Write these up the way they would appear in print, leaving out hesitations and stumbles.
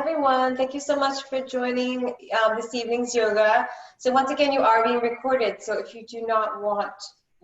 everyone. Thank you so much for joining this evening's yoga. So once again, you are being recorded. So if you do not want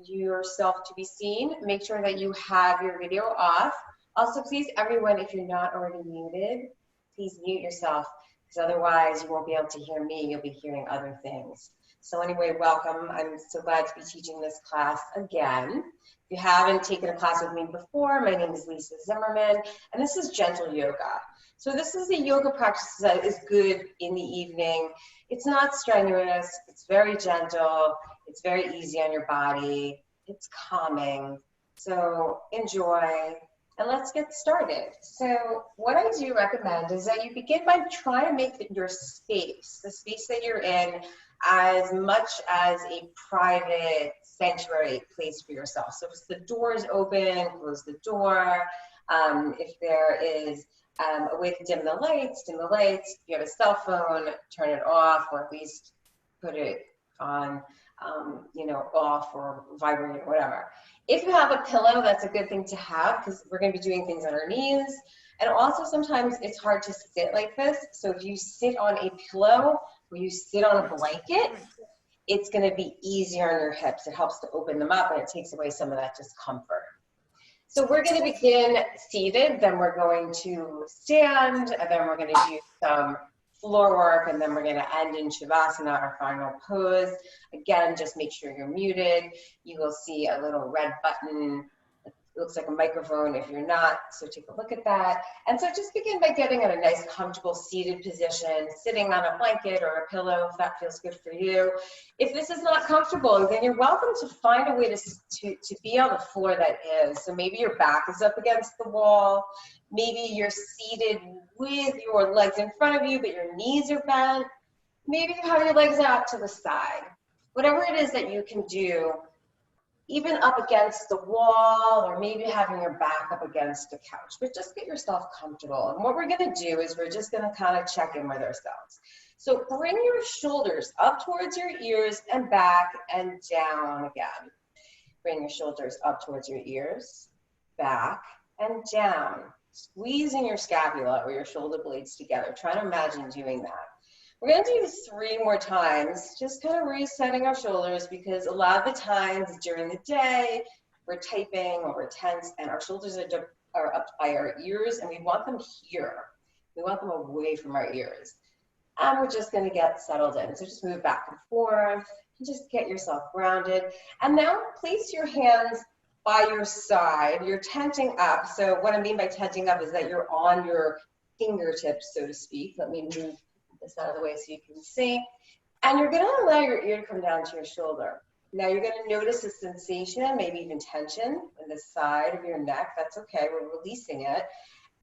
yourself to be seen, make sure that you have your video off. Also, please, everyone, if you're not already muted, please mute yourself because otherwise you won't be able to hear me. You'll be hearing other things. So anyway, welcome. I'm so glad to be teaching this class again. If you haven't taken a class with me before, my name is Lisa Zimmerman, and this is Gentle Yoga. So this is a yoga practice that is good in the evening. It's not strenuous, it's very gentle, it's very easy on your body, it's calming. So enjoy, and let's get started. So what I do recommend is that you begin by trying to make your space, the space that you're in, as much as a private sanctuary place for yourself. So if the door is open, close the door. If there is a way to dim the lights, dim the lights. If you have a cell phone, turn it off, or at least put it on, off or vibrate or whatever. If you have a pillow, that's a good thing to have because we're going to be doing things on our knees. And also sometimes it's hard to sit like this. So if you sit on a pillow or you sit on a blanket, it's going to be easier on your hips. It helps to open them up and it takes away some of that discomfort. So we're going to begin seated, then we're going to stand, and then we're going to do some floor work, and then we're going to end in Shavasana, our final pose. Again, just make sure you're muted. You will see a little red button. It looks like a microphone if you're not, so take a look at that. And so just begin by getting in a nice, comfortable seated position, sitting on a blanket or a pillow if that feels good for you. If this is not comfortable, then you're welcome to find a way to be on the floor that is. So maybe your back is up against the wall. Maybe you're seated with your legs in front of you, but your knees are bent. Maybe you have your legs out to the side. Whatever it is that you can do, even up against the wall, or maybe having your back up against the couch, but just get yourself comfortable. And what we're gonna do is we're just gonna kind of check in with ourselves. So bring your shoulders up towards your ears and back and down again. Bring your shoulders up towards your ears, back and down. Squeezing your scapula or your shoulder blades together. Try to imagine doing that. We're going to do 3 more times, just kind of resetting our shoulders because a lot of the times during the day, we're typing or we're tense and our shoulders are up by our ears and we want them here. We want them away from our ears. And we're just going to get settled in. So just move back and forth and just get yourself grounded. And now place your hands by your side. You're tenting up. So what I mean by tenting up is that you're on your fingertips, so to speak. Let me move this out of the way so you can see. And you're going to allow your ear to come down to your shoulder. Now you're going to notice a sensation, maybe even tension in the side of your neck. That's okay. We're releasing it.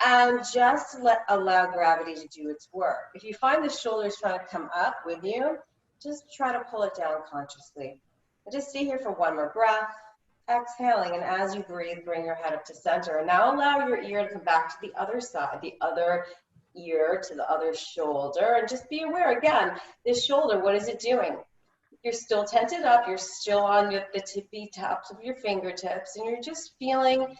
And just allow gravity to do its work. If you find the shoulders trying to come up with you, just try to pull it down consciously. And just stay here for 1 more breath. Exhaling, and as you breathe, bring your head up to center. And now allow your ear to come back to the other side, the other ear to the other shoulder, and just be aware again, this shoulder, what is it doing? You're still tented up, you're still on the tippy tops of your fingertips, and you're just feeling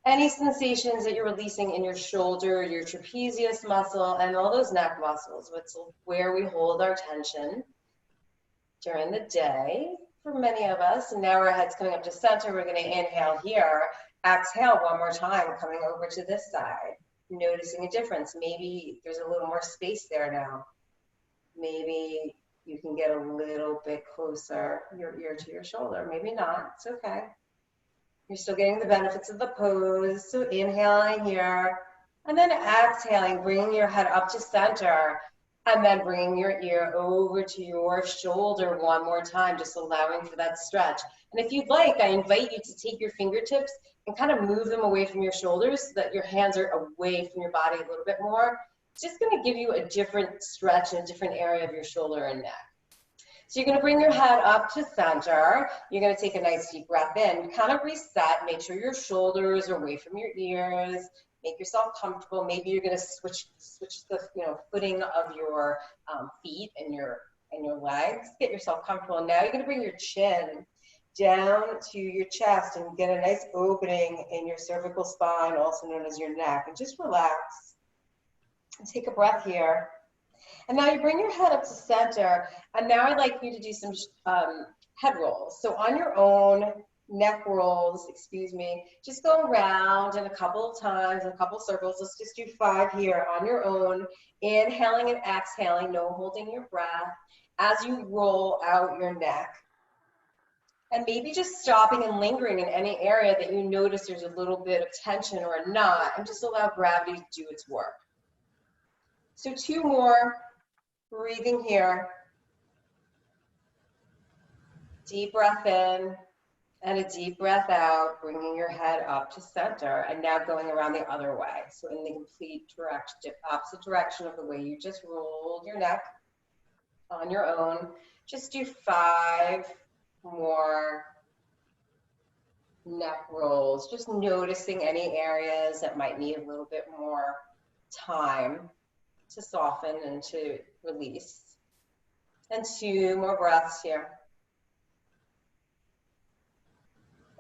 any sensations that you're releasing in your shoulder, your trapezius muscle, and all those neck muscles, which is where we hold our tension during the day for many of us. And now our head's coming up to center. We're going to inhale here, exhale 1 more time, coming over to this side. Noticing a difference. Maybe there's a little more space there now. Maybe you can get a little bit closer, your ear to your shoulder. Maybe not. It's okay. You're still getting the benefits of the pose. So inhaling here, and then exhaling, bringing your head up to center, and then bringing your ear over to your shoulder 1 more time, just allowing for that stretch. And if you'd like, I invite you to take your fingertips and kind of move them away from your shoulders so that your hands are away from your body a little bit more. It's just going to give you a different stretch in a different area of your shoulder and neck. So you're going to bring your head up to center. You're going to take a nice deep breath in, kind of reset, make sure your shoulders are away from your ears. Make yourself comfortable. Maybe you're going to switch the footing of your feet and your legs. Get yourself comfortable. And now you're going to bring your chin down to your chest and get a nice opening in your cervical spine, also known as your neck. And just relax. Take a breath here. And now you bring your head up to center. And now I'd like you to do some head rolls. So on your own, neck rolls, excuse me, just go around in a couple of times, a couple of circles. Let's just do 5 here on your own. Inhaling and exhaling, no holding your breath as you roll out your neck. And maybe just stopping and lingering in any area that you notice there's a little bit of tension or a knot, and just allow gravity to do its work. So 2 more, breathing here. Deep breath in and a deep breath out, bringing your head up to center, and now going around the other way. So in the complete direction, opposite direction of the way you just rolled your neck on your own. Just do 5 more neck rolls, just noticing any areas that might need a little bit more time to soften and to release. And 2 more breaths here.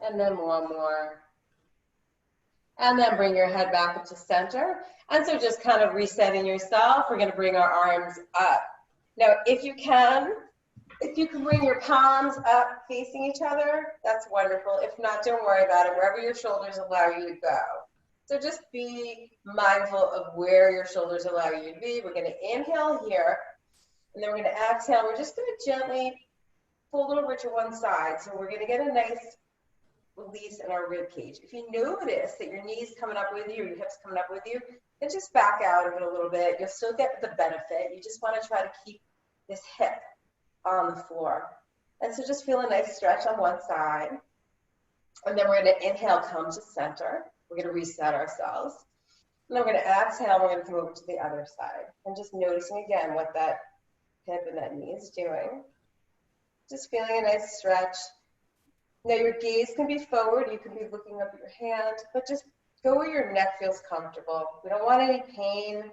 And then 1 more. And then bring your head back up to center. And so just kind of resetting yourself, we're going to bring our arms up. Now, if you can bring your palms up facing each other, that's wonderful. If not, don't worry about it, wherever your shoulders allow you to go. So just be mindful of where your shoulders allow you to be. We're going to inhale here, and then we're going to exhale. We're just going to gently fold over to one side. So we're going to get a nice release in our rib cage. If you notice that your knees coming up with you or your hips coming up with you, then just back out of it a little bit. You'll still get the benefit. You just want to try to keep this hip on the floor. And so just feel a nice stretch on one side. And then we're going to inhale, come to center. We're going to reset ourselves. And then we're going to exhale, we're going to come over to the other side. And just noticing again what that hip and that knee is doing. Just feeling a nice stretch. Now your gaze can be forward, you can be looking up at your hand, but just go where your neck feels comfortable. We don't want any pain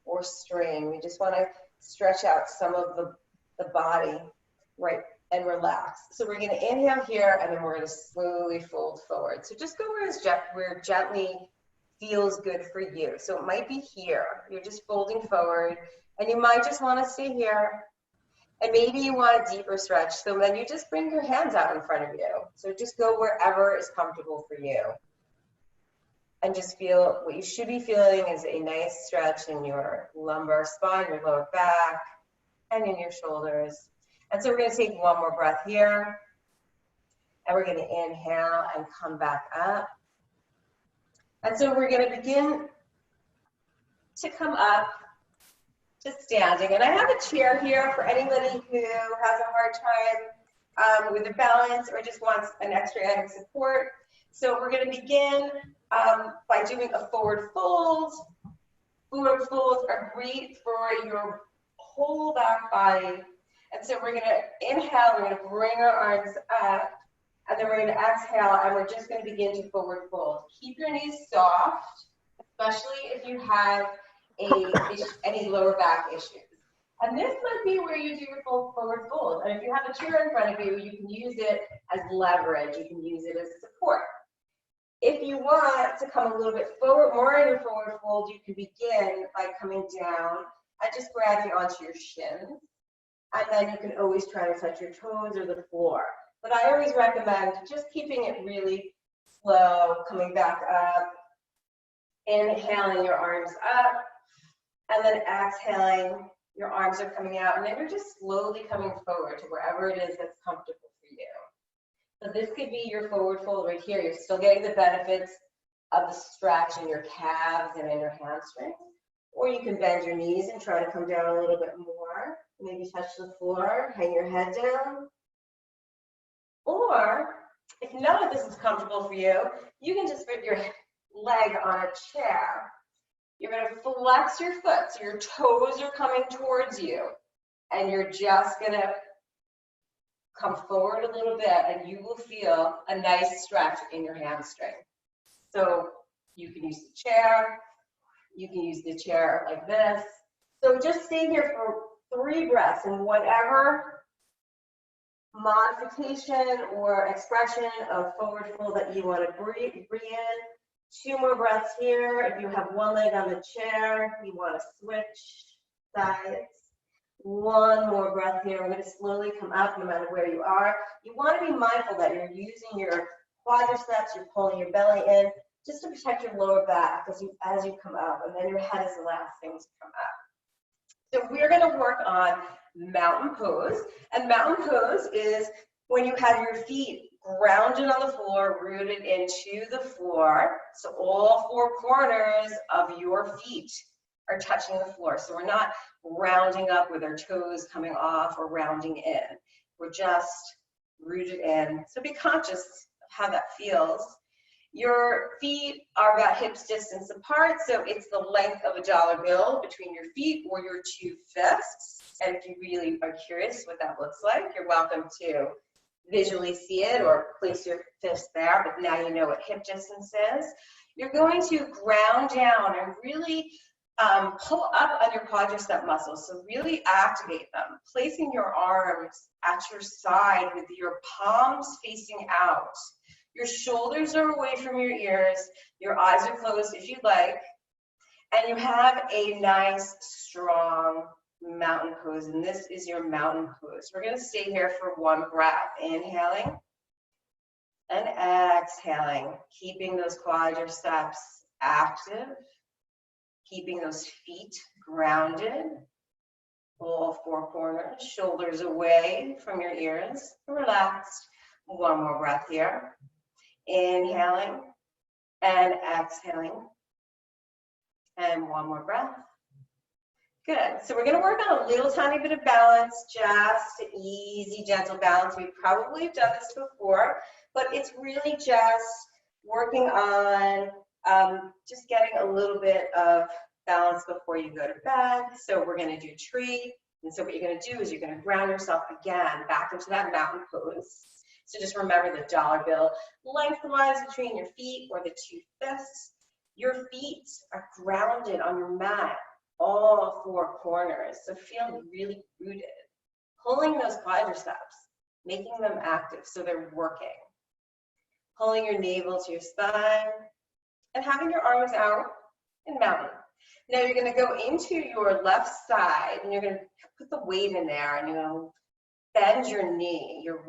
or strain. We just want to stretch out some of the body, right, and relax. So we're going to inhale here, and then we're going to slowly fold forward. So just go where it gently feels good for you. So it might be here. You're just folding forward, and you might just want to stay here. And maybe you want a deeper stretch, so then you just bring your hands out in front of you. So just go wherever is comfortable for you. And just feel, what you should be feeling is a nice stretch in your lumbar spine, your lower back, and in your shoulders. And so we're going to take 1 more breath here. And we're going to inhale and come back up. And so we're going to begin to come up to standing. And I have a chair here for anybody who has a hard time with their balance or just wants an extra added support. So we're going to begin by doing a forward fold. Forward folds are great for your whole back body. And so we're going to inhale, we're going to bring our arms up, and then we're going to exhale, and we're just going to begin to forward fold. Keep your knees soft, especially if you have any lower back issues. And this might be where you do your full forward fold. And if you have a chair in front of you, you can use it as leverage. You can use it as support. If you want to come a little bit forward, more in your forward fold, you can begin by coming down and just grabbing onto your shins. And then you can always try to touch your toes or the floor. But I always recommend just keeping it really slow, coming back up, inhaling your arms up, and then exhaling, your arms are coming out, and then you're just slowly coming forward to wherever it is that's comfortable for you. So this could be your forward fold right here. You're still getting the benefits of the stretch in your calves and in your hamstrings. Or you can bend your knees and try to come down a little bit more. Maybe touch the floor, hang your head down. Or if none of this is comfortable for you, you can just put your leg on a chair. You're going to flex your foot, so your toes are coming towards you, and you're just going to come forward a little bit, and you will feel a nice stretch in your hamstring. So you can use the chair, you can use the chair like this. So just stay here for 3 breaths, and whatever modification or expression of forward fold that you want to breathe in, 2 more breaths here. If you have one leg on the chair, you want to switch sides. 1 more breath here. We're going to slowly come up no matter where you are. You want to be mindful that you're using your quadriceps, you're pulling your belly in, just to protect your lower back as you come up, and then your head is the last thing to come up. So we're going to work on mountain pose, and mountain pose is when you have your feet grounded on the floor, rooted into the floor, so all 4 corners of your feet are touching the floor. So we're not rounding up with our toes coming off or rounding in. We're just rooted in. So be conscious of how that feels. Your feet are about hips distance apart, so it's the length of a dollar bill between your feet or your 2 fists. And if you really are curious what that looks like, you're welcome to visually see it or place your fist there, but now you know what hip distance is. You're going to ground down and really pull up on your quadricep muscles, so really activate them, placing your arms at your side with your palms facing out. Your shoulders are away from your ears, your eyes are closed if you'd like, and you have a nice, strong mountain pose, and this is your mountain pose. We're going to stay here for 1 breath, inhaling and exhaling, keeping those quadriceps active, keeping those feet grounded, all 4 corners, shoulders away from your ears, relaxed. 1 more breath here. Inhaling and exhaling. And 1 more breath. Good. So we're going to work on a little tiny bit of balance, just easy, gentle balance. We've probably done this before, but it's really just working on just getting a little bit of balance before you go to bed. So we're going to do tree. And so what you're going to do is you're going to ground yourself again back into that mountain pose. So just remember the dollar bill lengthwise between your feet or the 2 fists. Your feet are grounded on your mat, all 4 corners. So feel really rooted. Pulling those quadriceps, making them active so they're working. Pulling your navel to your spine and having your arms out in mountain. Now you're going to go into your left side and you're going to put the weight in there and you're going to bend your knee, your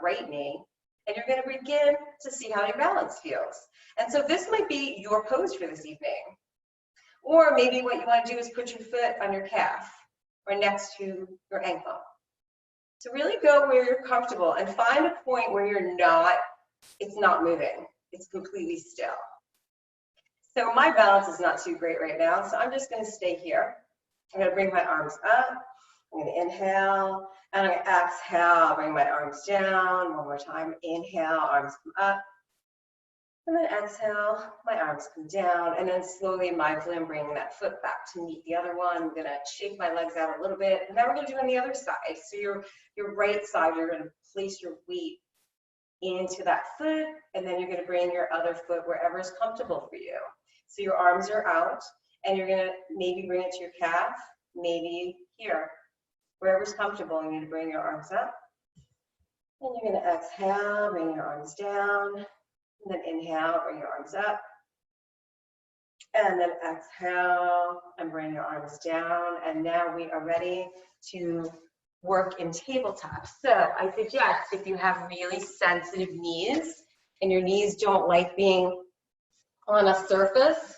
right knee, and you're going to begin to see how your balance feels. And so this might be your pose for this evening. Or maybe what you want to do is put your foot on your calf or next to your ankle. So really go where you're comfortable and find a point where it's not moving. It's completely still. So my balance is not too great right now, so I'm just going to stay here. I'm going to bring my arms up. I'm going to inhale, and I'm going to exhale, bring my arms down. 1 more time. Inhale, arms come up. And then exhale, my arms come down. And then slowly, mindfully, I'm bringing that foot back to meet the other one. I'm going to shake my legs out a little bit. And then we're going to do on the other side. So your right side, you're going to place your weight into that foot. And then you're going to bring your other foot wherever is comfortable for you. So your arms are out. And you're going to maybe bring it to your calf, maybe here. Wherever's comfortable, you need to bring your arms up. And you're going to exhale, bring your arms down. And then inhale, bring your arms up. And then exhale and bring your arms down. And now we are ready to work in tabletop. So I suggest if you have really sensitive knees and your knees don't like being on a surface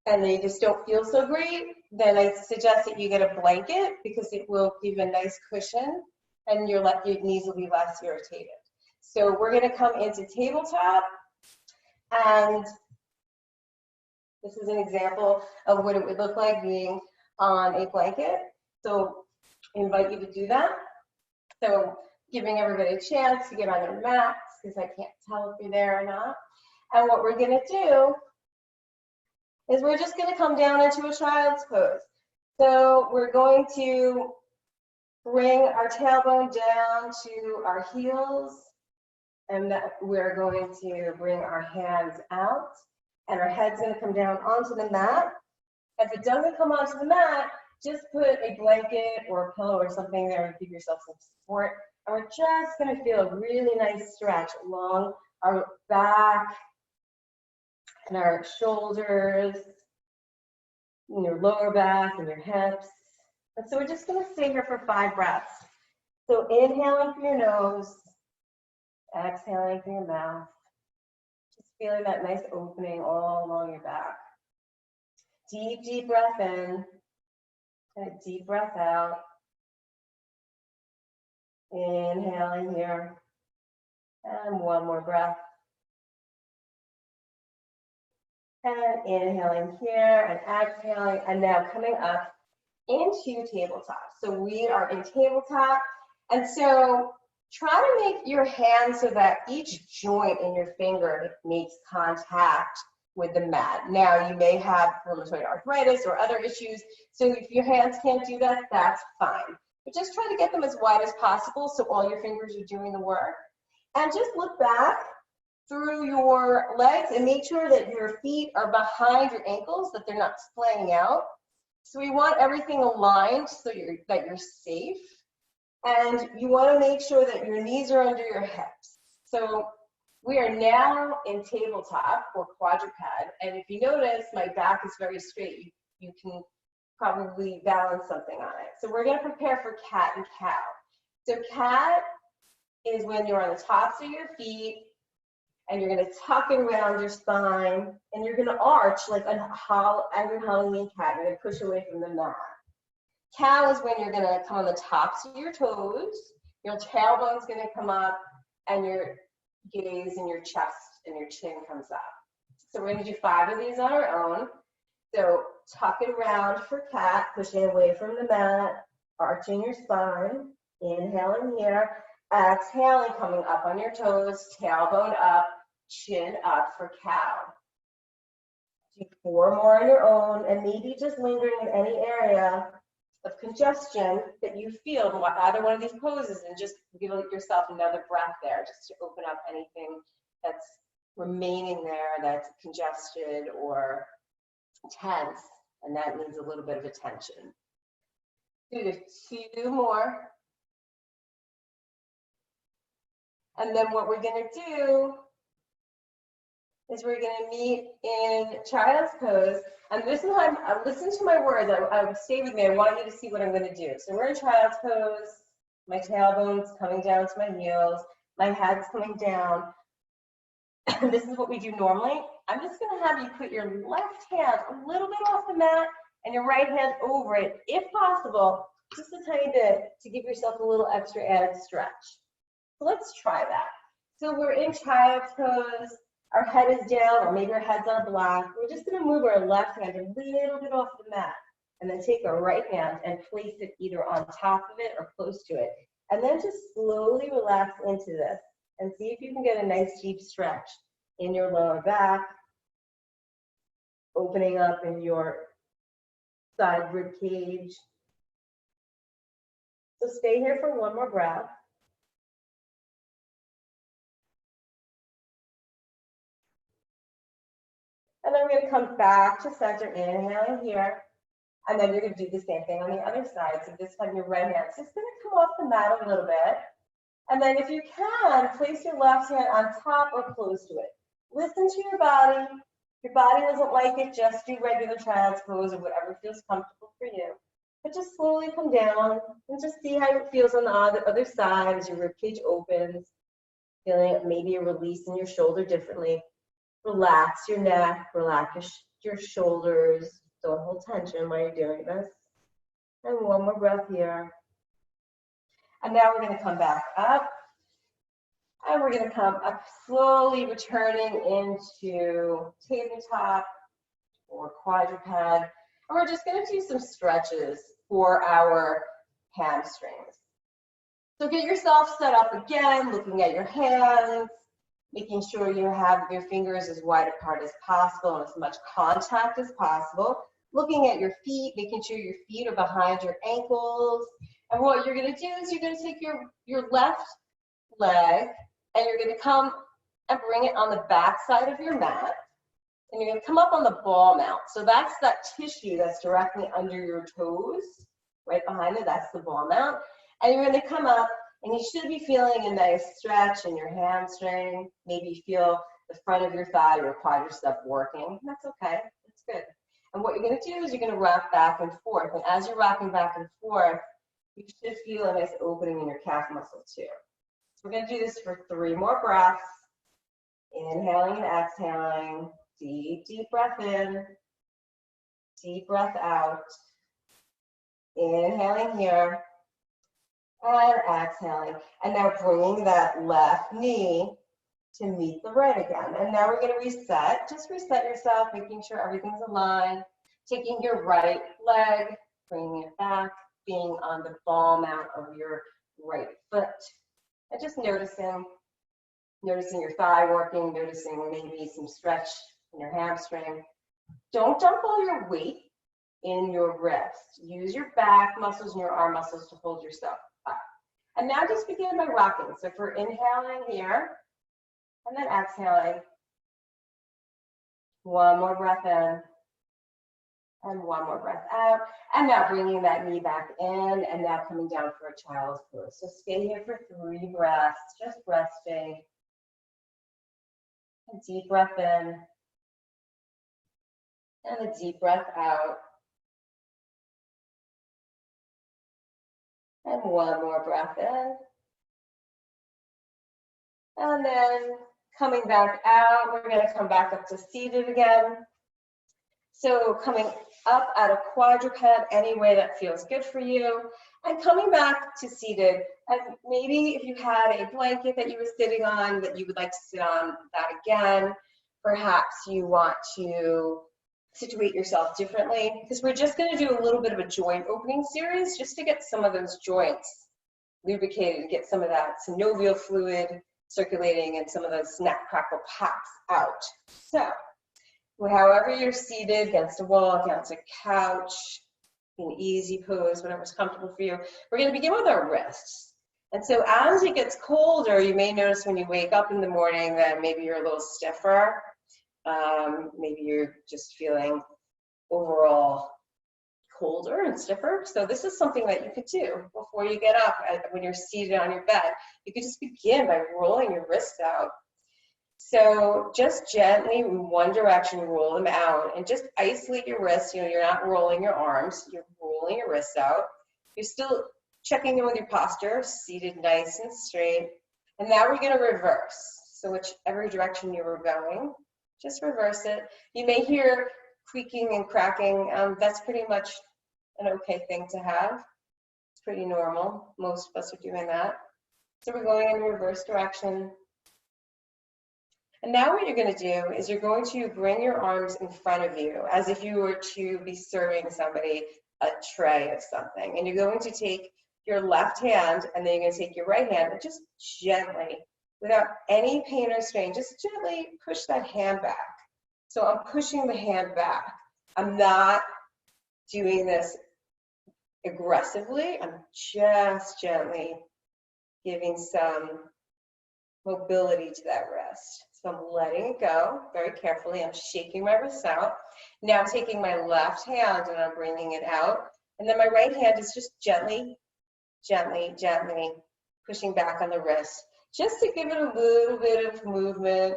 and they just don't feel so great, then I suggest that you get a blanket because it will give a nice cushion and your knees will be less irritated. So we're going to come into tabletop, and this is an example of what it would look like being on a blanket. So I invite you to do that. So giving everybody a chance to get on their mats because I can't tell if you're there or not. And what we're going to do is we're just going to come down into a child's pose. So we're going to bring our tailbone down to our heels, and we're going to bring our hands out, and our head's going to come down onto the mat. If it doesn't come onto the mat, just put a blanket or a pillow or something there to give yourself some support. And we're just going to feel a really nice stretch along our back and our shoulders, and your lower back and your hips. And so we're just going to stay here for 5 breaths. So inhaling through your nose, exhaling through your mouth. Just feeling that nice opening all along your back. Deep, deep breath in, and a deep breath out. Inhaling here, and one more breath. And inhaling here, and exhaling, and now coming up into tabletop. So we are in tabletop, and so try to make your hands so that each joint in your finger makes contact with the mat. Now, you may have rheumatoid arthritis or other issues, so if your hands can't do that, that's fine. But just try to get them as wide as possible so all your fingers are doing the work. And just look back through your legs and make sure that your feet are behind your ankles, that they're not splaying out. So we want everything aligned so that you're safe. And you want to make sure that your knees are under your hips. So we are now in tabletop or quadruped. And if you notice, my back is very straight. You can probably balance something on it. So we're going to prepare for cat and cow. So cat is when you're on the tops of your feet and you're going to tuck and round your spine and you're going to arch like a Halloween cat. You're going to push away from the mat. Cow is when you're going to come on the tops of your toes, your tailbone's going to come up, and your gaze and your chest and your chin comes up. So we're going to do 5 of these on our own. So tuck and round for cat, pushing away from the mat, arching your spine, inhaling here, exhaling, coming up on your toes, tailbone up, chin up for cow. Do 4 more on your own, and maybe just lingering in any area of congestion that you feel in either one of these poses, and just give yourself another breath there just to open up anything that's remaining there that's congested or tense, and that needs a little bit of attention. Do 2 more. And then what we're going to do is we're going to meet in child's pose. And this time, listen to my words. Stay with me. I want you to see what I'm going to do. So we're in child's pose. My tailbone's coming down to my heels. My head's coming down. This is what we do normally. I'm just going to have you put your left hand a little bit off the mat and your right hand over it, if possible, just a tiny bit to give yourself a little extra added stretch. So let's try that. So we're in child's pose. Our head is down, or maybe our head's on a block. We're just going to move our left hand a little bit off the mat, and then take our right hand and place it either on top of it or close to it. And then just slowly relax into this and see if you can get a nice deep stretch in your lower back, opening up in your side rib cage. So stay here for 1 more breath. And then we're going to come back to center, inhaling here. And then you're going to do the same thing on the other side. So this time your right hand's just going to come off the mat a little bit. And then if you can, place your left hand on top or close to it. Listen to your body. If your body doesn't like it, just do regular child's pose or whatever feels comfortable for you. But just slowly come down and just see how it feels on the other side as your ribcage opens. Feeling maybe a release in your shoulder differently. Relax your neck, relax your shoulders. Don't hold tension while you're doing this. And 1 more breath here. And now we're going to come back up. And we're going to come up slowly, returning into tabletop or quadruped. And we're just going to do some stretches for our hamstrings. So get yourself set up again, looking at your hands, making sure you have your fingers as wide apart as possible and as much contact as possible. Looking at your feet, making sure your feet are behind your ankles. And what you're going to do is you're going to take your left leg and you're going to come and bring it on the back side of your mat. And you're going to come up on the ball mount. So that's that tissue that's directly under your toes, right behind it. That's the ball mount. And you're going to come up, and you should be feeling a nice stretch in your hamstring. Maybe you feel the front of your thigh, your quadricep working. That's okay, that's good. And what you're gonna do is you're gonna rock back and forth. And as you're rocking back and forth, you should feel a nice opening in your calf muscle too. So we're gonna do this for 3 more breaths. Inhaling and exhaling. Deep, deep breath in. Deep breath out. Inhaling here. And exhaling. And now bringing that left knee to meet the right again. And now we're going to reset. Just reset yourself, making sure everything's aligned. Taking your right leg, bringing it back, being on the ball mount of your right foot. And just noticing your thigh working, noticing maybe some stretch in your hamstring. Don't dump all your weight in your wrist. Use your back muscles and your arm muscles to hold yourself up. And now just begin by rocking. So if we're inhaling here, and then exhaling. 1 more breath in. And 1 more breath out. And now bringing that knee back in, and now coming down for a child's pose. So stay here for 3 breaths, just resting. A deep breath in. And a deep breath out. And 1 more breath in. And then coming back out, we're going to come back up to seated again. So coming up out of quadruped, any way that feels good for you. And coming back to seated, and maybe if you had a blanket that you were sitting on that you would like to sit on that again, perhaps you want to situate yourself differently, because we're just going to do a little bit of a joint opening series just to get some of those joints lubricated and get some of that synovial fluid circulating and some of those snap, crackle, pops out. So, however you're seated, against a wall, against a couch, an easy pose, whatever's comfortable for you, we're going to begin with our wrists. And so as it gets colder, you may notice when you wake up in the morning that maybe you're a little stiffer. Maybe you're just feeling overall colder and stiffer. So this is something that you could do before you get up when you're seated on your bed. You could just begin by rolling your wrists out. So just gently in one direction, roll them out and just isolate your wrists. You know, you're not rolling your arms, you're rolling your wrists out. You're still checking in with your posture, seated nice and straight. And now we're going to reverse. So whichever direction you were going, just reverse it. You may hear creaking and cracking. That's pretty much an okay thing to have. It's pretty normal. Most of us are doing that. So we're going in the reverse direction. And now what you're going to do is you're going to bring your arms in front of you as if you were to be serving somebody a tray of something. And you're going to take your left hand and then you're going to take your right hand and just gently, without any pain or strain, just gently push that hand back. So I'm pushing the hand back. I'm not doing this aggressively. I'm just gently giving some mobility to that wrist. So I'm letting it go very carefully. I'm shaking my wrists out. Now I'm taking my left hand and I'm bringing it out. And then my right hand is just gently, gently, gently pushing back on the wrist, just to give it a little bit of movement.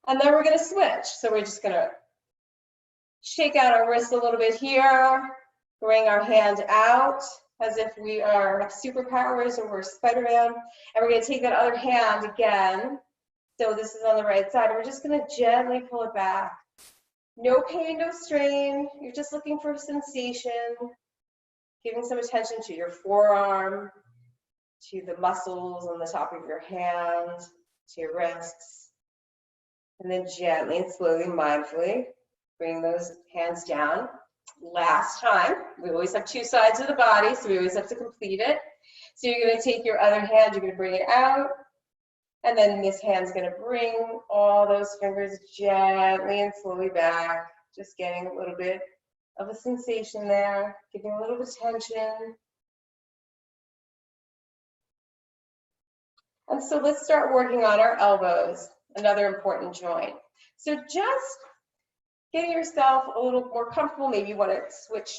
And then we're going to switch. So we're just going to shake out our wrist a little bit here, bring our hand out as if we have superpowers or we're Spider-Man. And we're going to take that other hand again. So this is on the right side. We're just going to gently pull it back. No pain, no strain. You're just looking for sensation, giving some attention to your forearm, to the muscles on the top of your hand, to your wrists. And then gently and slowly, mindfully, bring those hands down. Last time, we always have 2 sides of the body, so we always have to complete it. So you're going to take your other hand, you're going to bring it out, and then this hand's going to bring all those fingers gently and slowly back, just getting a little bit of a sensation there, giving a little bit of tension. And so let's start working on our elbows, another important joint. So just getting yourself a little more comfortable. Maybe you want to switch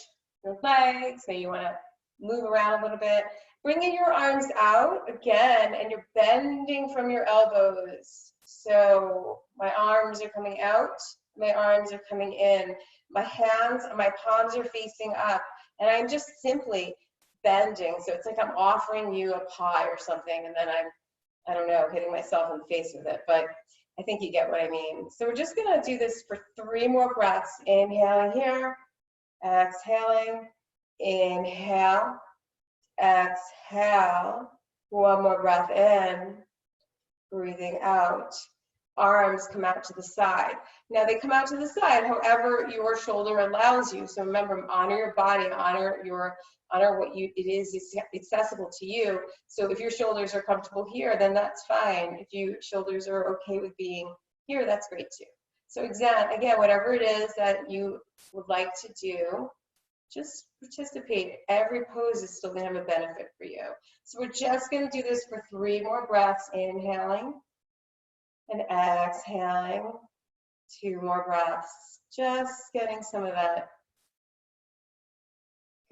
your legs, maybe you want to move around a little bit. Bringing your arms out again, and you're bending from your elbows. So my arms are coming out, my arms are coming in. My hands, my palms are facing up, and I'm just simply bending. So it's like I'm offering you a pie or something, and then I don't know, hitting myself in the face with it, but I think you get what I mean. So we're just gonna do this for 3 more breaths. Inhaling here, exhaling, inhale, exhale. 1 more breath in, breathing out. Arms come out to the side. Now they come out to the side however your shoulder allows you. So remember, honor your body, honor what it is accessible to you. So if your shoulders are comfortable here, then that's fine. If your shoulders are okay with being here, that's great too. So again, whatever it is that you would like to do, just participate. Every pose is still going to have a benefit for you. So we're just going to do this for 3 more breaths. Inhaling and exhaling. 2 more breaths. Just getting some of that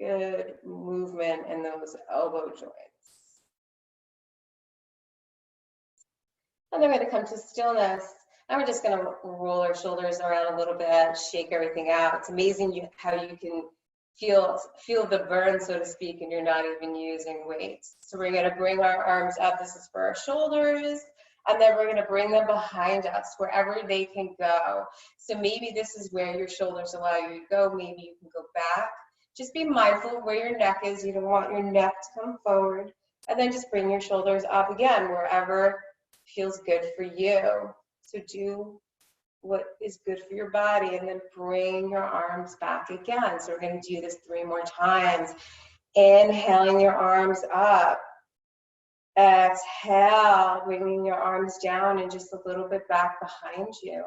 good movement in those elbow joints. And then we're going to come to stillness. And we're just going to roll our shoulders around a little bit, shake everything out. It's amazing how you can feel the burn, so to speak, and you're not even using weights. So we're going to bring our arms up. This is for our shoulders. And then we're going to bring them behind us, wherever they can go. So maybe this is where your shoulders allow you to go. Maybe you can go back. Just be mindful of where your neck is. You don't want your neck to come forward. And then just bring your shoulders up again, wherever feels good for you. So do what is good for your body, and then bring your arms back again. So we're going to do this 3 more times. Inhaling your arms up. Exhale, bringing your arms down and just a little bit back behind you.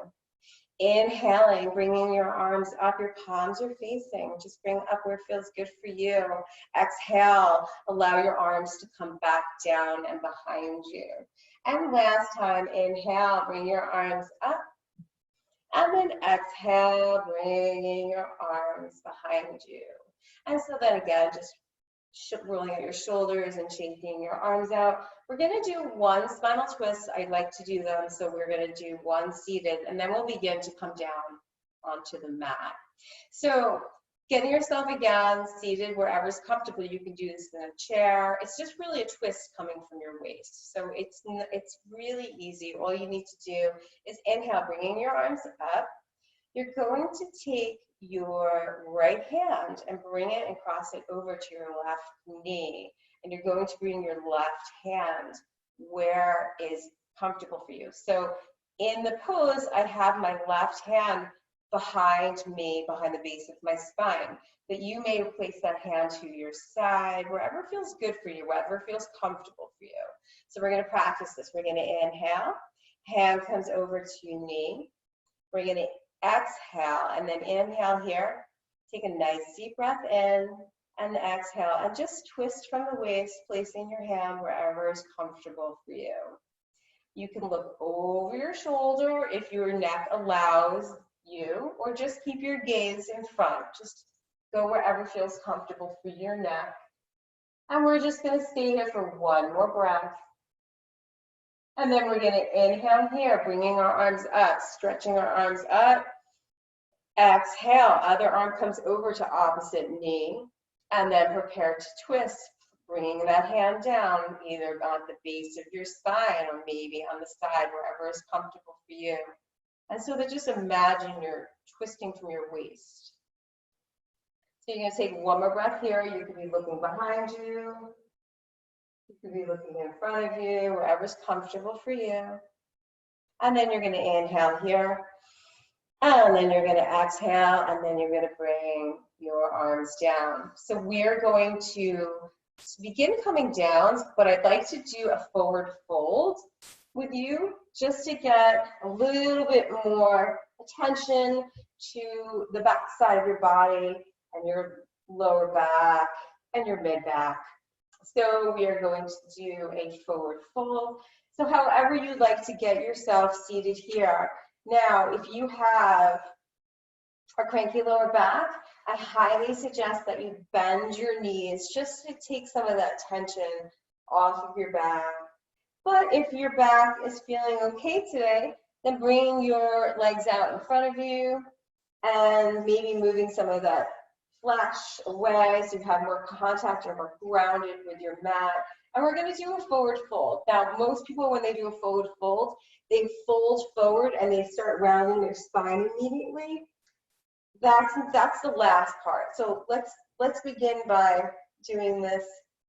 Inhaling, bringing your arms up, your palms are facing. Just bring up where it feels good for you. Exhale, allow your arms to come back down and behind you. And last time, inhale, bring your arms up. And then exhale, bringing your arms behind you. And so then again, just rolling out your shoulders and shaking your arms out. We're going to do 1 spinal twist. I like to do them, so we're going to do 1 seated, and then we'll begin to come down onto the mat. So getting yourself again seated wherever's comfortable. You can do this in a chair. It's just really a twist coming from your waist. So it's really easy. All you need to do is inhale, bringing your arms up. You're going to take your right hand and bring it and cross it over to your left knee. And you're going to bring your left hand where is comfortable for you. So in the pose, I have my left hand behind me, behind the base of my spine. But you may place that hand to your side, wherever feels good for you, wherever feels comfortable for you. So we're going to practice this. We're going to inhale, hand comes over to knee. We're going to exhale, and then inhale here. Take a nice deep breath in, and exhale, and just twist from the waist, placing your hand wherever is comfortable for you. You can look over your shoulder if your neck allows you, or just keep your gaze in front. Just go wherever feels comfortable for your neck. And we're just going to stay here for 1 more breath. And then we're going to inhale here, bringing our arms up, stretching our arms up. Exhale, other arm comes over to opposite knee. And then prepare to twist, bringing that hand down, either on the base of your spine or maybe on the side, wherever is comfortable for you. And so that just imagine you're twisting from your waist. So you're going to take 1 more breath here. You could be looking behind you. You could be looking in front of you, wherever's comfortable for you. And then you're going to inhale here. And then you're going to exhale, and then you're going to bring your arms down. So we're going to begin coming down, but I'd like to do a forward fold with you just to get a little bit more attention to the back side of your body and your lower back and your mid back. So we are going to do a forward fold. So however you'd like to get yourself seated here. Now, if you have or cranky lower back, I highly suggest that you bend your knees just to take some of that tension off of your back. But if your back is feeling okay today, then bring your legs out in front of you and maybe moving some of that flesh away so you have more contact or more grounded with your mat. And we're going to do a forward fold. Now, most people, when they do a forward fold, they fold forward and they start rounding their spine immediately. That's the last part. So let's begin by doing this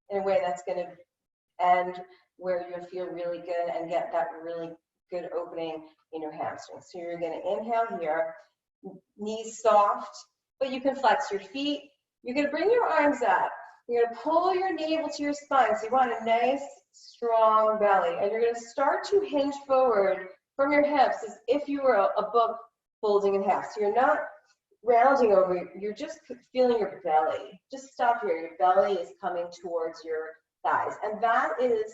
in a way that's going to end where you'll feel really good and get that really good opening in your hamstrings. So you're going to inhale here, knees soft, but you can flex your feet. You're going to bring your arms up. You're going to pull your navel to your spine. So you want a nice, strong belly. And you're going to start to hinge forward from your hips as if you were a book folding in half. So you're not rounding over, you're just feeling your belly. Just stop here. Your belly is coming towards your thighs. And that is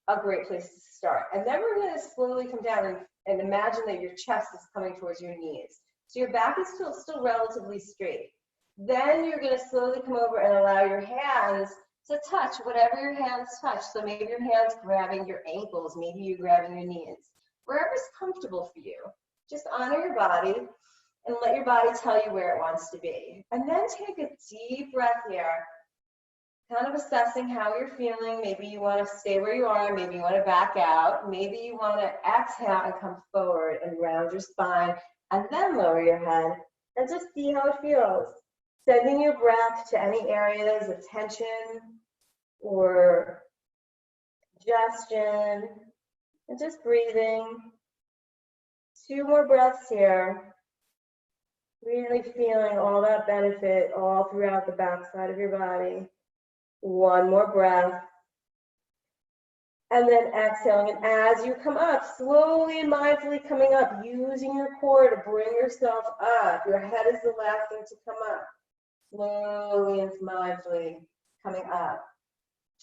a great place to start. And then we're going to slowly come down and imagine that your chest is coming towards your knees. So your back is still relatively straight. Then you're going to slowly come over and allow your hands to touch whatever your hands touch. So maybe your hands grabbing your ankles, maybe you grabbing your knees. Wherever's comfortable for you. Just honor your body and let your body tell you where it wants to be. And then take a deep breath here, kind of assessing how you're feeling. Maybe you want to stay where you are, maybe you want to back out, maybe you want to exhale and come forward and round your spine, and then lower your head, and just see how it feels. Sending your breath to any areas of tension or congestion, and just breathing. 2 more breaths here. Really feeling all that benefit all throughout the backside of your body. 1 more breath. And then exhaling. And as you come up, slowly and mindfully coming up, using your core to bring yourself up. Your head is the last thing to come up. Slowly and mindfully coming up.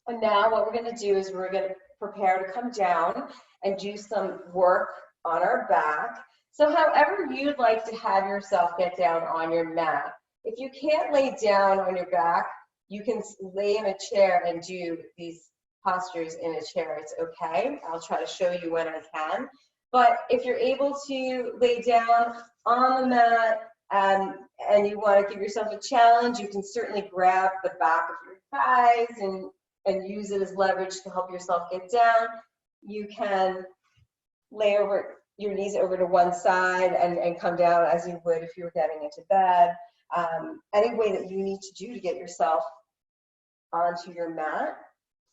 And now what we're going to do is we're going to prepare to come down and do some work on our back. So however you'd like to have yourself get down on your mat. If you can't lay down on your back, you can lay in a chair and do these postures in a chair. It's okay. I'll try to show you when I can. But if you're able to lay down on the mat and you want to give yourself a challenge, you can certainly grab the back of your thighs and use it as leverage to help yourself get down. You can lay over your knees over to one side and come down as you would if you were getting into bed. Any way that you need to do to get yourself onto your mat,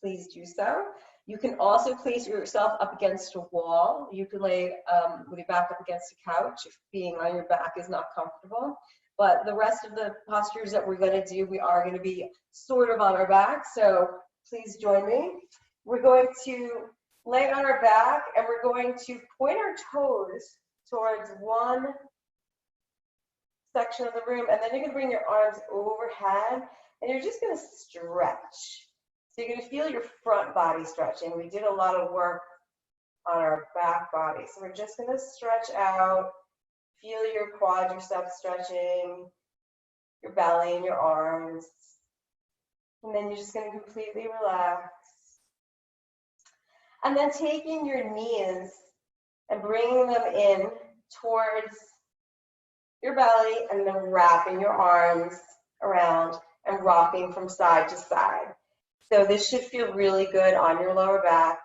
please do so. You can also place yourself up against a wall. You could lay with your back up against a couch if being on your back is not comfortable. But the rest of the postures that we're going to do, we are going to be sort of on our back. So please join me. We're going to lay on our back and we're going to point our toes towards one section of the room, and then you're going to bring your arms overhead and you're just going to stretch. So you're going to feel your front body stretching. We did a lot of work on our back body. So we're just going to stretch out, feel your quadriceps stretching, your belly and your arms. And then you're just going to completely relax. And then taking your knees and bringing them in towards your belly and then wrapping your arms around and rocking from side to side. So this should feel really good on your lower back.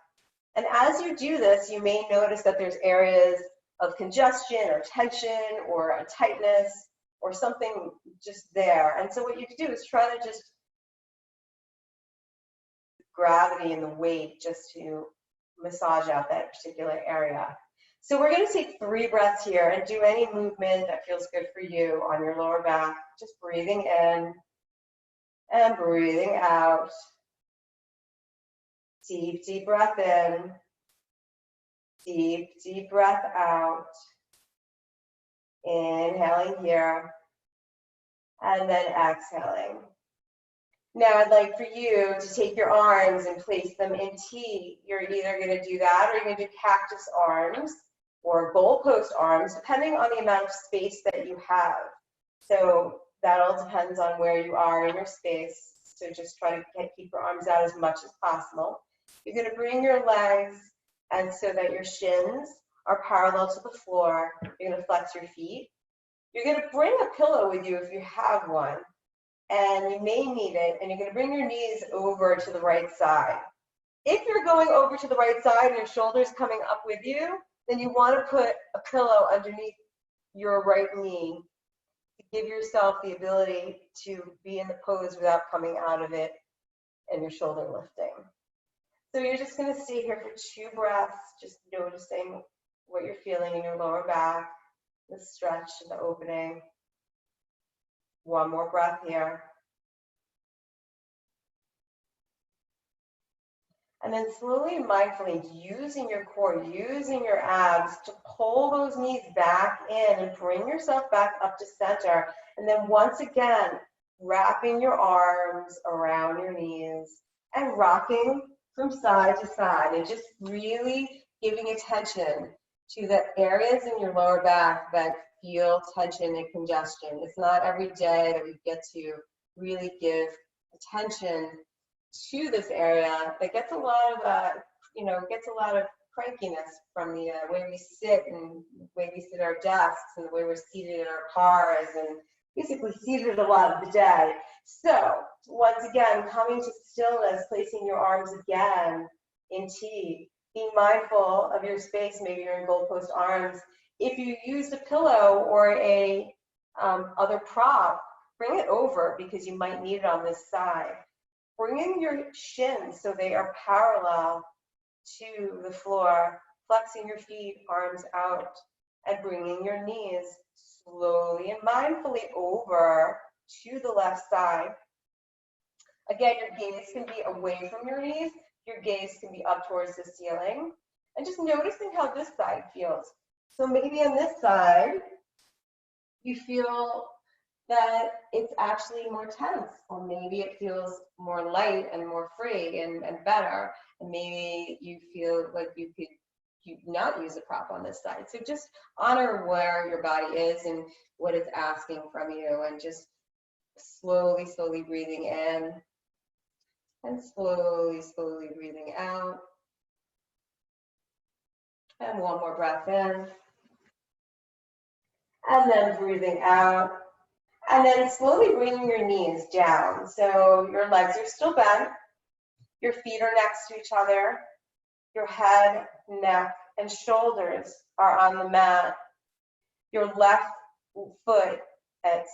And as you do this, you may notice that there's areas of congestion or tension or a tightness or something just there. And so what you can do is try to just gravity and the weight just to massage out that particular area. So we're going to take 3 breaths here and do any movement that feels good for you on your lower back. Just breathing in and breathing out. Deep, deep breath in. Deep, deep breath out. Inhaling here. And then exhaling. Now I'd like for you to take your arms and place them in T. You're either going to do that or you're going to do cactus arms or goalpost arms, depending on the amount of space that you have. So that all depends on where you are in your space. So just try to keep your arms out as much as possible. You're going to bring your legs and so that your shins are parallel to the floor. You're going to flex your feet. You're going to bring a pillow with you if you have one, and you may need it, and you're going to bring your knees over to the right side. If you're going over to the right side and your shoulders coming up with you, then you want to put a pillow underneath your right knee to give yourself the ability to be in the pose without coming out of it and your shoulder lifting. So you're just going to stay here for 2 breaths, just noticing what you're feeling in your lower back, the stretch and the opening. 1 more breath here. And then slowly and mindfully using your core, using your abs to pull those knees back in and bring yourself back up to center. And then once again, wrapping your arms around your knees and rocking from side to side and just really giving attention to the areas in your lower back that feel tension and congestion. It's not every day that we get to really give attention to this area that gets a lot of, gets a lot of crankiness from the way we sit and the way we sit at our desks and the way we're seated in our cars and basically seated a lot of the day. So once again, coming to stillness, placing your arms again in T, being mindful of your space. Maybe you're in goalpost arms. If you used a pillow or a other prop, bring it over because you might need it on this side. Bringing your shins so they are parallel to the floor, flexing your feet, arms out, and bringing your knees slowly and mindfully over to the left side. Again, your gaze can be away from your knees. Your gaze can be up towards the ceiling. And just noticing how this side feels. So maybe on this side, you feel that it's actually more tense, or maybe it feels more light and more free and better, and maybe you feel like you could not use a prop on this side. So just honor where your body is and what it's asking from you, and just slowly breathing in and slowly breathing out. And 1 more breath in, and then breathing out. And then slowly bringing your knees down. So your legs are still bent. Your feet are next to each other. Your head, neck, and shoulders are on the mat. Your left foot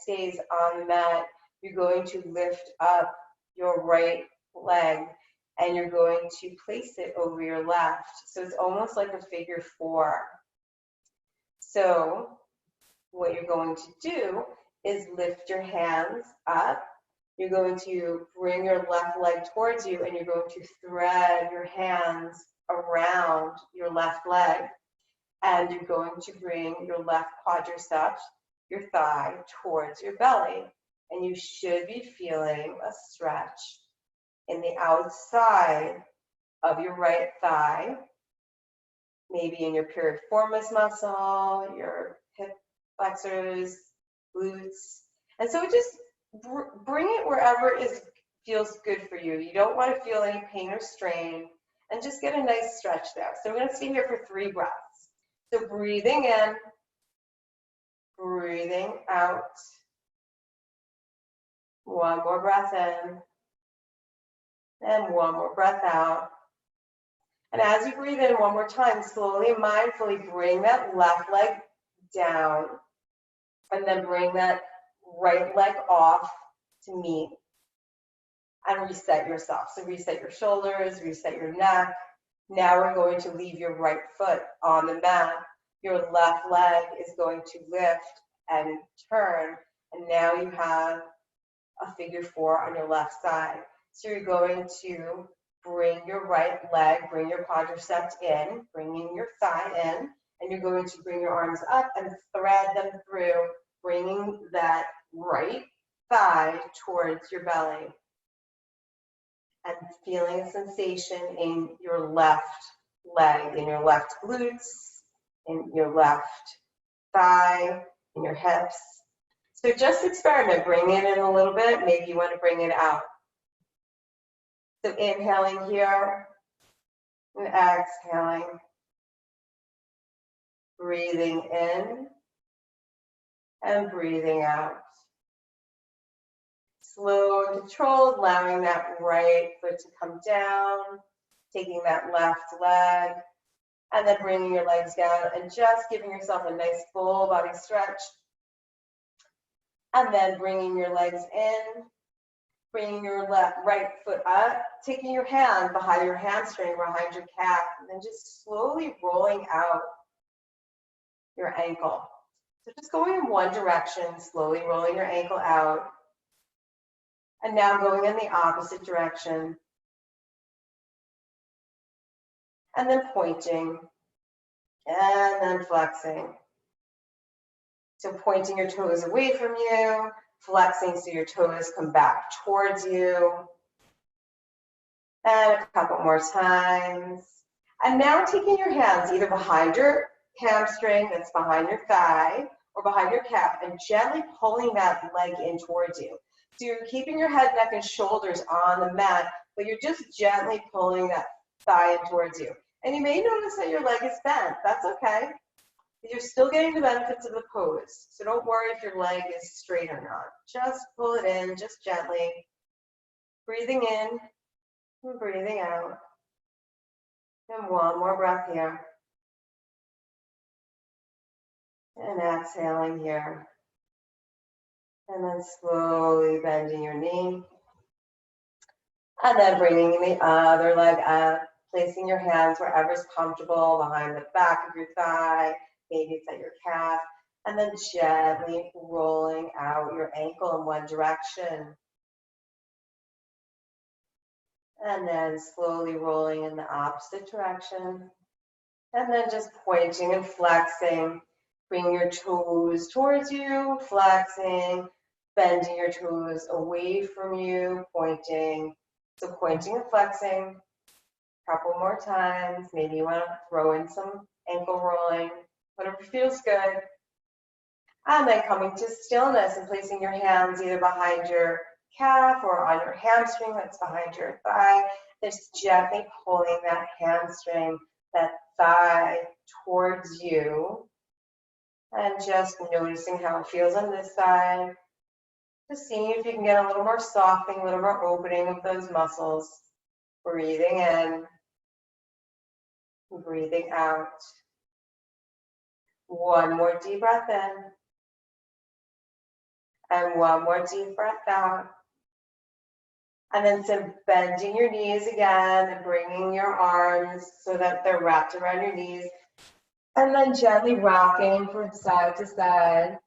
stays on the mat. You're going to lift up your right leg and you're going to place it over your left. So it's almost like a figure 4. So what you're going to do is lift your hands up. You're going to bring your left leg towards you and you're going to thread your hands around your left leg, and you're going to bring your left quadricep, your thigh, towards your belly, and you should be feeling a stretch in the outside of your right thigh, maybe in your piriformis muscle, your hip flexors, glutes. And so just bring it wherever it feels good for you. You don't want to feel any pain or strain, and just get a nice stretch there. So we're going to stay here for 3 breaths. So breathing in, breathing out. 1 more breath in, and 1 more breath out. And as you breathe in 1 more time, slowly and mindfully bring that left leg down, and then bring that right leg off to meet, and reset yourself. So reset your shoulders, reset your neck. Now we're going to leave your right foot on the mat. Your left leg is going to lift and turn, and now you have a figure 4 on your left side. So you're going to bring your right leg, bring your quadriceps in, bringing your thigh in, and you're going to bring your arms up and thread them through, bringing that right thigh towards your belly, and feeling a sensation in your left leg, in your left glutes, in your left thigh, in your hips. So just experiment, bring it in a little bit, maybe you want to bring it out. So inhaling here and exhaling. Breathing in and breathing out. Slow and controlled, allowing that right foot to come down, taking that left leg, and then bringing your legs down and just giving yourself a nice full body stretch. And then bringing your legs in, bringing your right foot up, taking your hand behind your hamstring, behind your calf, and then just slowly rolling out your ankle. So just going in one direction, slowly rolling your ankle out. And now going in the opposite direction. And then pointing. And then flexing. So pointing your toes away from you, flexing so your toes come back towards you. And a couple more times. And now taking your hands either behind your hamstring, that's behind your thigh, or behind your calf, and gently pulling that leg in towards you. So you're keeping your head, neck, and shoulders on the mat, but you're just gently pulling that thigh in towards you. And you may notice that your leg is bent. That's okay. You're still getting the benefits of the pose. So don't worry if your leg is straight or not. Just pull it in, just gently. Breathing in and breathing out. And one more breath here. And exhaling here. And then slowly bending your knee. And then bringing the other leg up, placing your hands wherever's comfortable, behind the back of your thigh, maybe it's at your calf, and then gently rolling out your ankle in one direction. And then slowly rolling in the opposite direction. And then just pointing and flexing, bringing your toes towards you, flexing, bending your toes away from you, pointing. So pointing and flexing, a couple more times. Maybe you want to throw in some ankle rolling, whatever feels good. And then coming to stillness and placing your hands either behind your calf or on your hamstring that's behind your thigh. Just gently pulling that hamstring, that thigh towards you. And just noticing how it feels on this side. Just seeing if you can get a little more softening, a little more opening of those muscles. Breathing in, breathing out. One more deep breath in. And one more deep breath out. And then some bending your knees again and bringing your arms so that they're wrapped around your knees. And then gently rocking from side to side.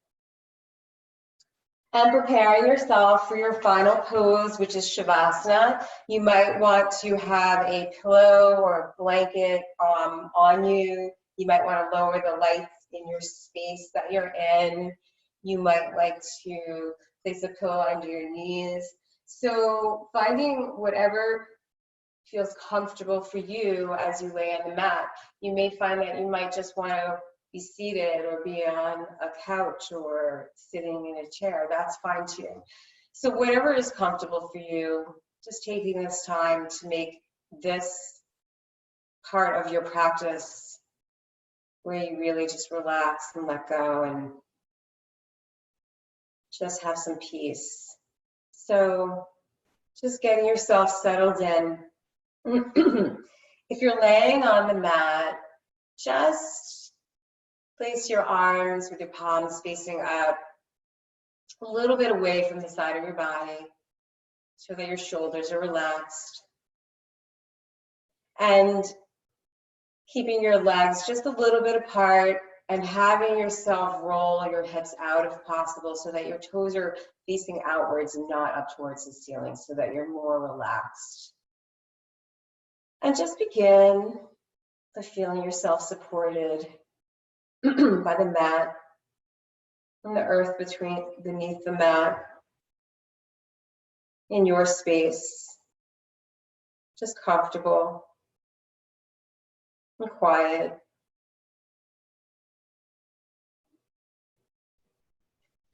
And preparing yourself for your final pose, which is Shavasana. You might want to have a pillow or a blanket on you. You might want to lower the lights in your space that you're in. You might like to place a pillow under your knees. So finding whatever feels comfortable for you as you lay on the mat. You may find that you might just want to be seated or be on a couch or sitting in a chair. That's fine too. So whatever is comfortable for you, just taking this time to make this part of your practice where you really just relax and let go and just have some peace. So just getting yourself settled in. If you're laying on the mat, just place your arms with your palms facing up a little bit away from the side of your body so that your shoulders are relaxed. And keeping your legs just a little bit apart and having yourself roll your hips out if possible so that your toes are facing outwards and not up towards the ceiling so that you're more relaxed. And just begin by feeling yourself supported by the mat and the earth beneath the mat in your space, just comfortable and quiet.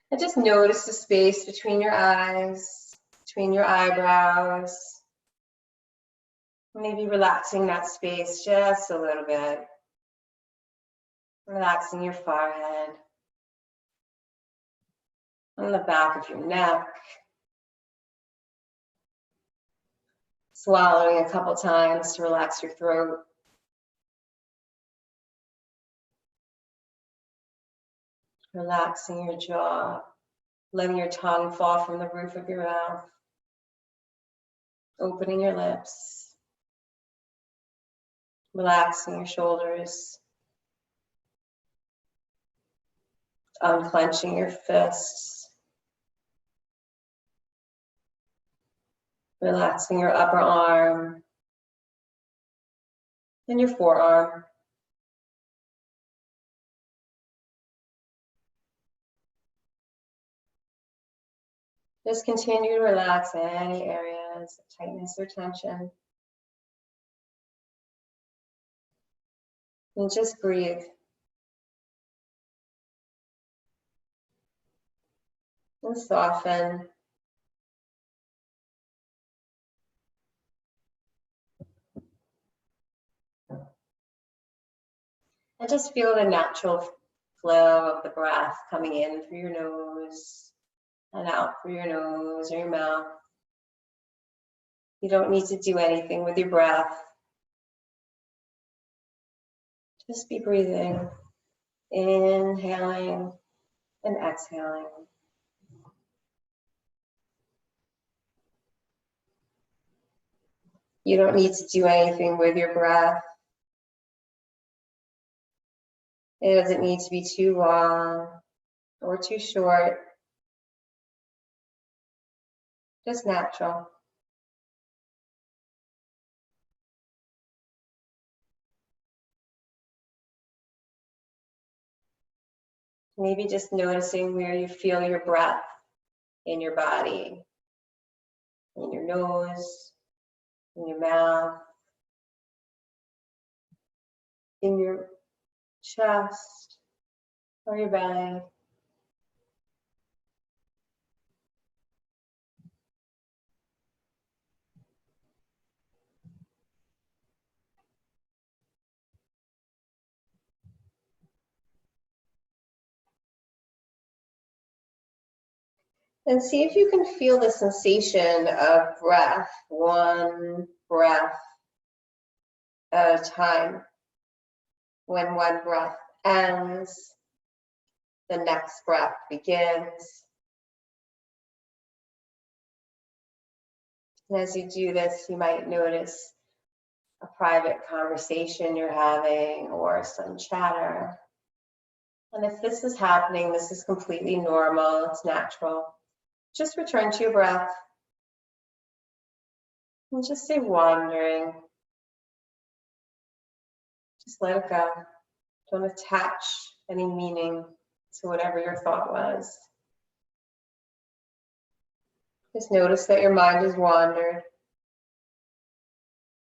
And just notice the space between your eyes, between your eyebrows. Maybe relaxing that space just a little bit. Relaxing your forehead. On the back of your neck. Swallowing a couple times to relax your throat. Relaxing your jaw. Letting your tongue fall from the roof of your mouth. Opening your lips. Relaxing your shoulders. Unclenching your fists. Relaxing your upper arm and your forearm. Just continue to relax any areas of tightness or tension. And just breathe. And soften. And just feel the natural flow of the breath coming in through your nose and out through your nose or your mouth. You don't need to do anything with your breath. Just be breathing, inhaling and exhaling. You don't need to do anything with your breath. It doesn't need to be too long or too short. Just natural. Maybe just noticing where you feel your breath in your body, in your nose, in your mouth, in your chest or your belly. And see if you can feel the sensation of breath, one breath at a time. When one breath ends, the next breath begins. And as you do this, you might notice a private conversation you're having or some chatter. And if this is happening, this is completely normal, it's natural. Just return to your breath and just stay wandering. Just let it go. Don't attach any meaning to whatever your thought was. Just notice that your mind has wandered.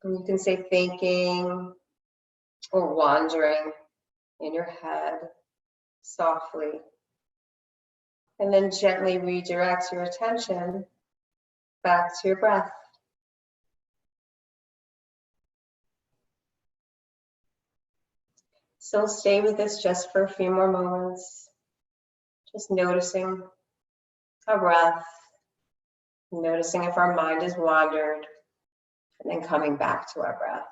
And you can say thinking or wandering in your head softly. And then gently redirect your attention back to your breath. So stay with this just for a few more moments. Just noticing our breath, noticing if our mind has wandered, and then coming back to our breath.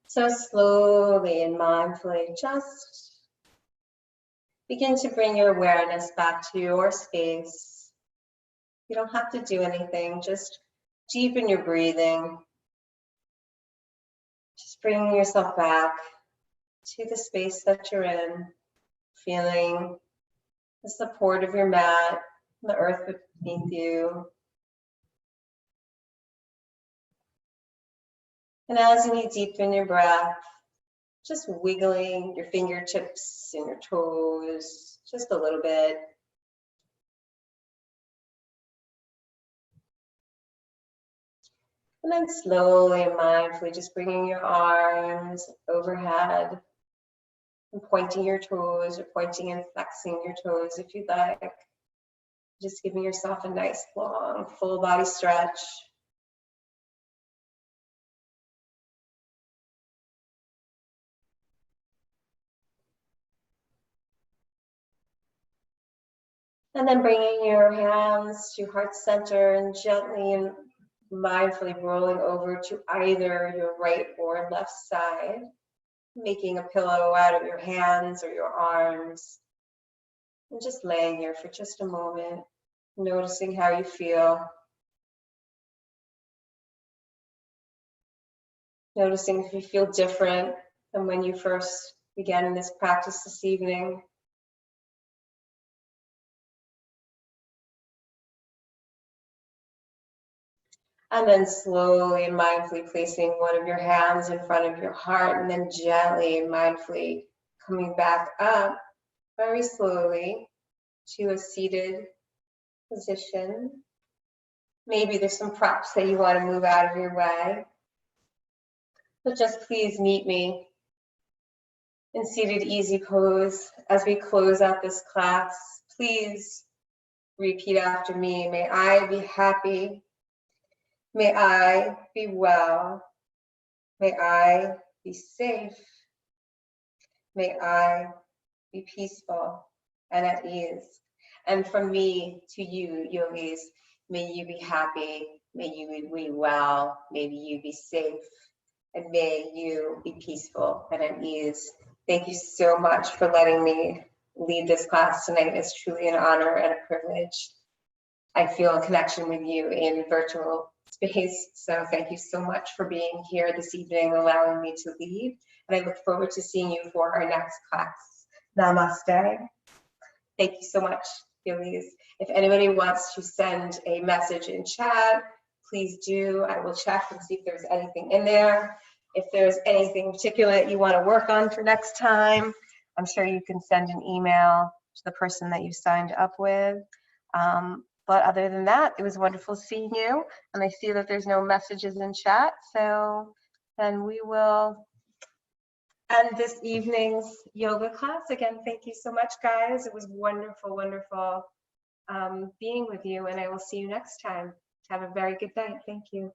So slowly and mindfully, just begin to bring your awareness back to your space. You don't have to do anything, just deepen your breathing. Just bringing yourself back to the space that you're in, feeling the support of your mat, the earth beneath you. And as you deepen your breath, just wiggling your fingertips and your toes just a little bit. And then slowly and mindfully just bringing your arms overhead and pointing your toes, or pointing and flexing your toes if you'd like. Just giving yourself a nice long full body stretch. And then bringing your hands to heart center and gently and mindfully rolling over to either your right or left side, making a pillow out of your hands or your arms, and just laying here for just a moment, noticing how you feel. Noticing if you feel different than when you first began this practice this evening. And then slowly and mindfully placing one of your hands in front of your heart, and then gently and mindfully coming back up very slowly to a seated position. Maybe there's some props that you want to move out of your way. But just please meet me in seated easy pose as we close out this class. Please repeat after me. May I be happy. May I be well. May I be safe. May I be peaceful and at ease. And from me to you, yogis, may you be happy. May you be well. May you be safe. And may you be peaceful and at ease. Thank you so much for letting me lead this class tonight. It's truly an honor and a privilege. I feel a connection with you in virtual space. So thank you so much for being here this evening, allowing me to lead. And I look forward to seeing you for our next class. Namaste. Thank you so much, yogis. If anybody wants to send a message in chat, please do. I will check and see if there's anything in there. If there's anything particular that you want to work on for next time, I'm sure you can send an email to the person that you signed up with. But other than that, it was wonderful seeing you. And I see that there's no messages in chat. So then we will end this evening's yoga class. Again, thank you so much, guys. It was wonderful, wonderful being with you. And I will see you next time. Have a very good night. Thank you.